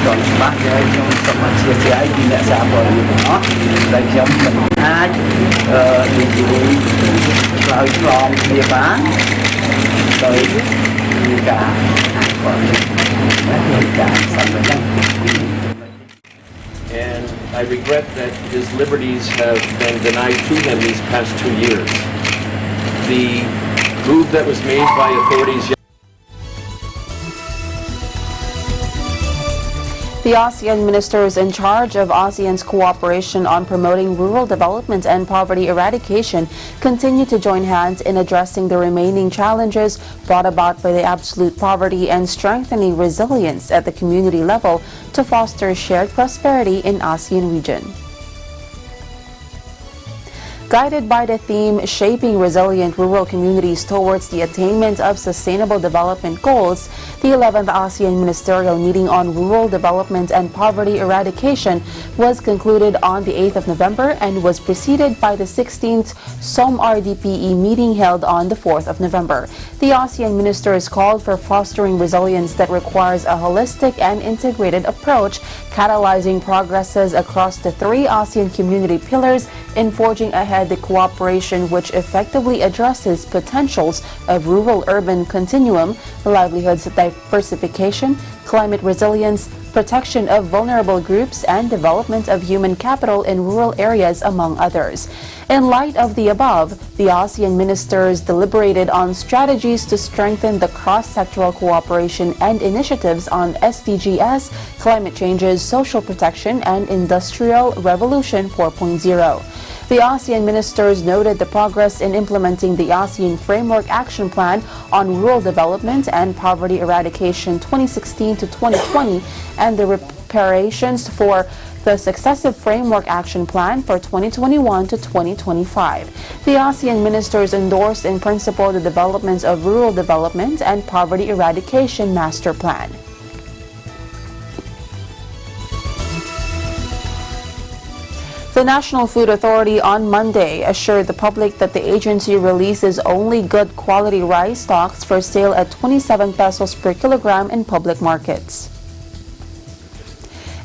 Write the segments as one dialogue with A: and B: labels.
A: còn bác cho mà chia sẻ gì đã xa bờ đó để cho mình ai đi chịu lời lòng chia phá tới cả còn cả sản phẩm.
B: And I regret that his liberties have been denied to him these past 2 years. The move that was made by authorities.
C: The ASEAN ministers in charge of ASEAN's cooperation on promoting rural development and poverty eradication continue to join hands in addressing the remaining challenges brought about by the absolute poverty and strengthening resilience at the community level to foster shared prosperity in ASEAN region. Guided by the theme Shaping Resilient Rural Communities Towards the Attainment of Sustainable Development Goals, the 11th ASEAN Ministerial Meeting on Rural Development and Poverty Eradication was concluded on the 8th of November and was preceded by the 16th SOM-RDPE meeting held on the 4th of November. The ASEAN ministers called for fostering resilience that requires a holistic and integrated approach, catalyzing progresses across the 3 ASEAN community pillars in forging ahead the cooperation which effectively addresses potentials of rural-urban continuum, livelihoods diversification, climate resilience, protection of vulnerable groups, and development of human capital in rural areas, among others. In light of the above, the ASEAN ministers deliberated on strategies to strengthen the cross-sectoral cooperation and initiatives on SDGs, climate changes, social protection, and Industrial Revolution 4.0. The ASEAN ministers noted the progress in implementing the ASEAN Framework Action Plan on Rural Development and Poverty Eradication 2016 to 2020 and the preparations for the successive Framework Action Plan for 2021 to 2025. The ASEAN ministers endorsed in principle the development of Rural Development and Poverty Eradication Master Plan. The National Food Authority on Monday assured the public that the agency releases only good quality rice stocks for sale at 27 pesos per kilogram in public markets.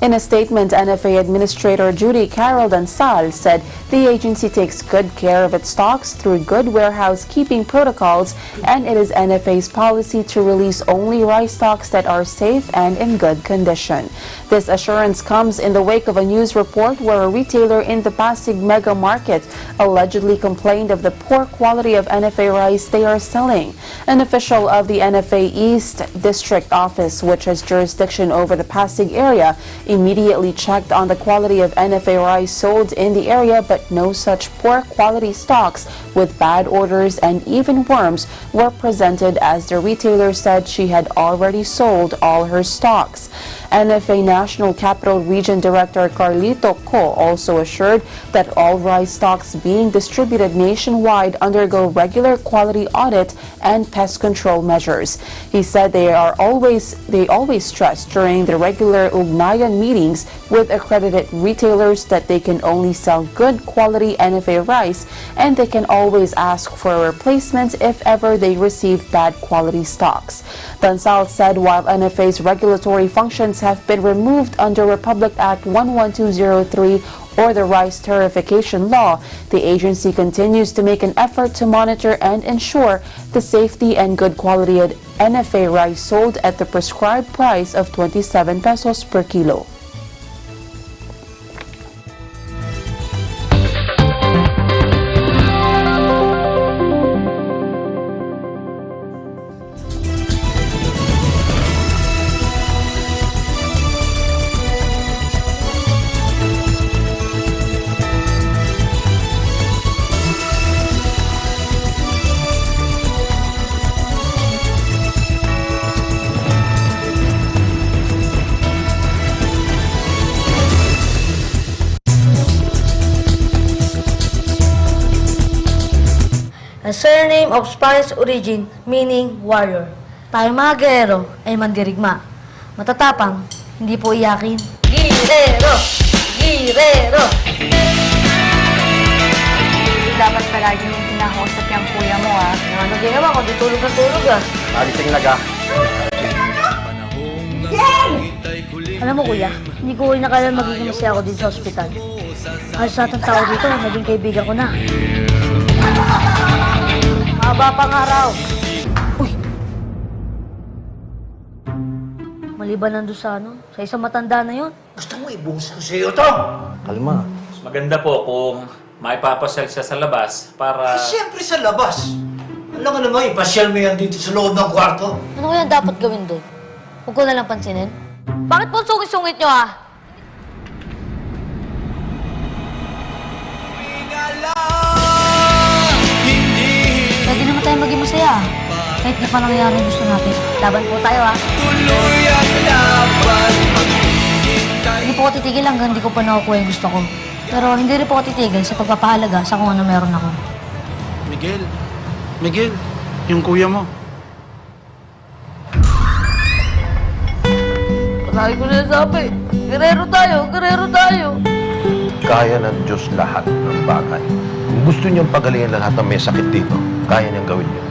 C: In a statement, NFA Administrator Judy Carol Dansal said the agency takes good care of its stocks through good warehouse keeping protocols, and it is NFA's policy to release only rice stocks that are safe and in good condition. This assurance comes in the wake of a news report where a retailer in the Pasig Mega Market allegedly complained of the poor quality of NFA rice they are selling. An official of the NFA East District Office, which has jurisdiction over the Pasig area, immediately checked on the quality of NFA rice sold in the area, but no such poor quality stocks with bad orders and even worms were presented, as the retailer said she had already sold all her stocks. NFA National Capital Region Director Carlito Co also assured that all rice stocks being distributed nationwide undergo regular quality audit and pest control measures. He said they always stress during the regular ugnayan meetings with accredited retailers that they can only sell good quality NFA rice, and they can always ask for a replacement if ever they receive bad quality stocks. Dansal said while NFA's regulatory functions have been removed under Republic Act 11203 or the Rice Tariffication Law, the agency continues to make an effort to monitor and ensure the safety and good quality of NFA rice sold at the prescribed price of 27 pesos per kilo.
D: A surname of Spanish origin meaning warrior. Tayo mga gero ay mandirigma. Matatapang, hindi po iyakin. Girero! Girero!
E: Dapat palagi mong kinakausap yung kuya mo, ha?
D: Ano ginawa ko? Di tulog na tulog, ah.
A: Alising naga.
D: Yay! Alam mo kuya, hindi ko inakala magiging masaya ako din sa ospital. Halos lahat ng tao dito, naging kaibigan ko na. Haba pang araw. Uy! Maliban nandun sa sa isang matanda na yon.
F: Gusto mo ibuhos ko sa'yo to?
G: Kalma. Mas maganda po kung maipapasal siya sa labas para...
F: Siyempre sa labas. Alam nga naman, ipasyal mo yan dito sa loob ng kwarto.
D: Ano kaya dapat gawin doon? Huwag ko na lang pansinin. Bakit po sungit-sungit nyo Pwede naman tayo maging masaya. Kahit di pa nangyayari gusto natin. Laban po tayo Hindi po ako titigil hanggang hindi ko pa nakukuha yung gusto ko. Pero hindi rin po ako titigil sa pagpapahalaga sa kung ano meron ako.
H: Miguel, yung kuya mo.
D: Lagi ko na sabi, gerero tayo.
I: Kaya ng Diyos lahat ng bagay. Kung gusto niyang pagalingin lahat ng may sakit dito, kaya niyang gawin yun.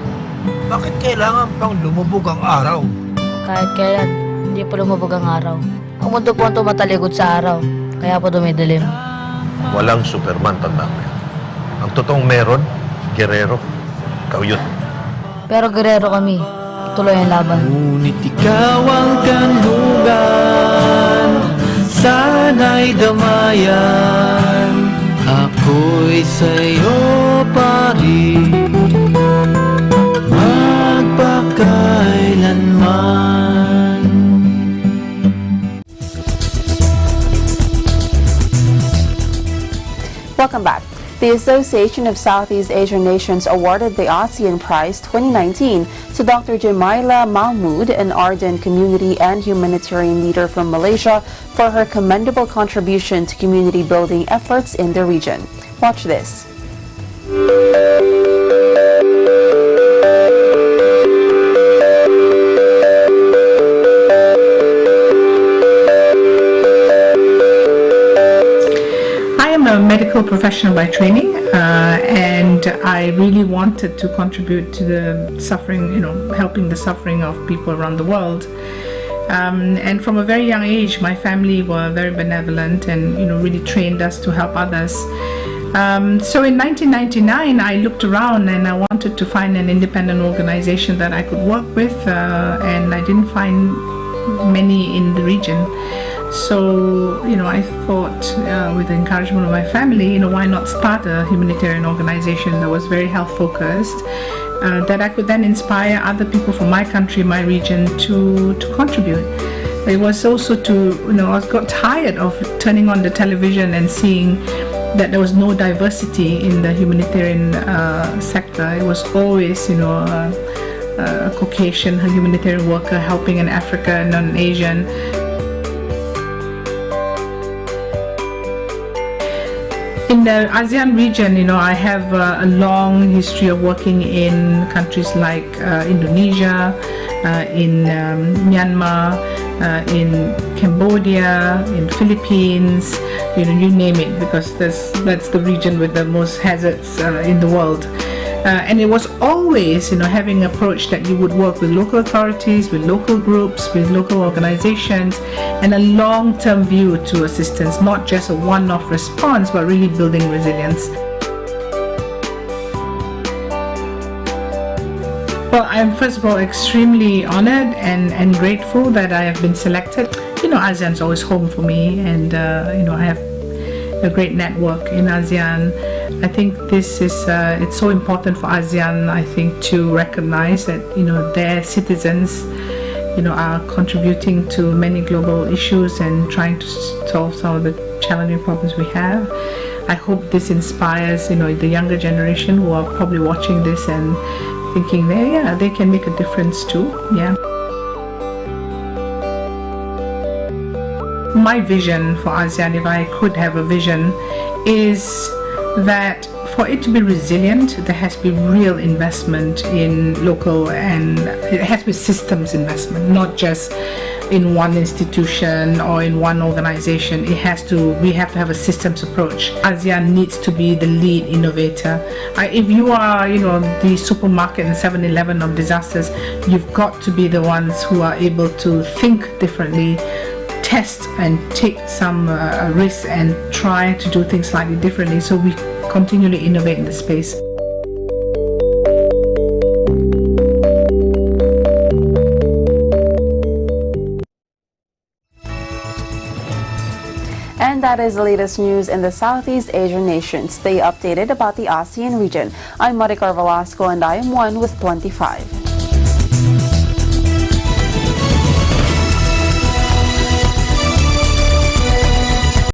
F: Bakit kailangan pang lumubog ang araw?
D: Kahit kailan, hindi po lumubog ang araw. Ang mundo po ang tumatalikod sa araw, kaya po dumidilim.
I: Walang Superman, tandaan mo yan. Ang totoong meron, gerero. Ikaw yun.
D: Pero gerero kami, tuloy ang laban.
J: Ngunit ikaw ang kanlugan, sana'y damayan. Ako'y sa'yo pa rin, magpakailanman.
C: Welcome back. The Association of Southeast Asian Nations awarded the ASEAN Prize 2019 to Dr. Jemaila Mahmood, an ardent community and humanitarian leader from Malaysia, for her commendable contribution to community building efforts in the region. Watch this.
K: A medical professional by training, and I really wanted to contribute to the suffering, helping the suffering of people around the world. And from a very young age, my family were very benevolent and really trained us to help others. So in 1999, I looked around and I wanted to find an independent organization that I could work with, and I didn't find many in the region. So, I thought with the encouragement of my family, why not start a humanitarian organization that was very health focused, that I could then inspire other people from my country, my region to contribute. It was also I got tired of turning on the television and seeing that there was no diversity in the humanitarian sector. It was always, a Caucasian humanitarian worker helping an African and an Asian. In the ASEAN region, I have a long history of working in countries like Indonesia, in Myanmar, in Cambodia, in Philippines, you name it, because that's the region with the most hazards in the world. And it was always, having an approach that you would work with local authorities, with local groups, with local organizations, and a long-term view to assistance, not just a one-off response, but really building resilience. Well, I'm first of all extremely honored and grateful that I have been selected. ASEAN's always home for me, and I have a great network in ASEAN. I think this is it's so important for ASEAN, I think, to recognize that their citizens are contributing to many global issues and trying to solve some of the challenging problems we have. I hope this inspires the younger generation who are probably watching this and thinking they can make a difference too. My vision for ASEAN, if I could have a vision, is that for it to be resilient, there has to be real investment in local, and it has to be systems investment, not just in one institution or in one organization. We have to have a systems approach. ASEAN needs to be the lead innovator. If you are, the supermarket and 7-Eleven of disasters, you've got to be the ones who are able to think differently, test and take some risks and try to do things slightly differently, so we continually innovate in the space.
C: And that is the latest news in the Southeast Asian nations. Stay updated about the ASEAN region. I'm Maricar Velasco and I am one with 25.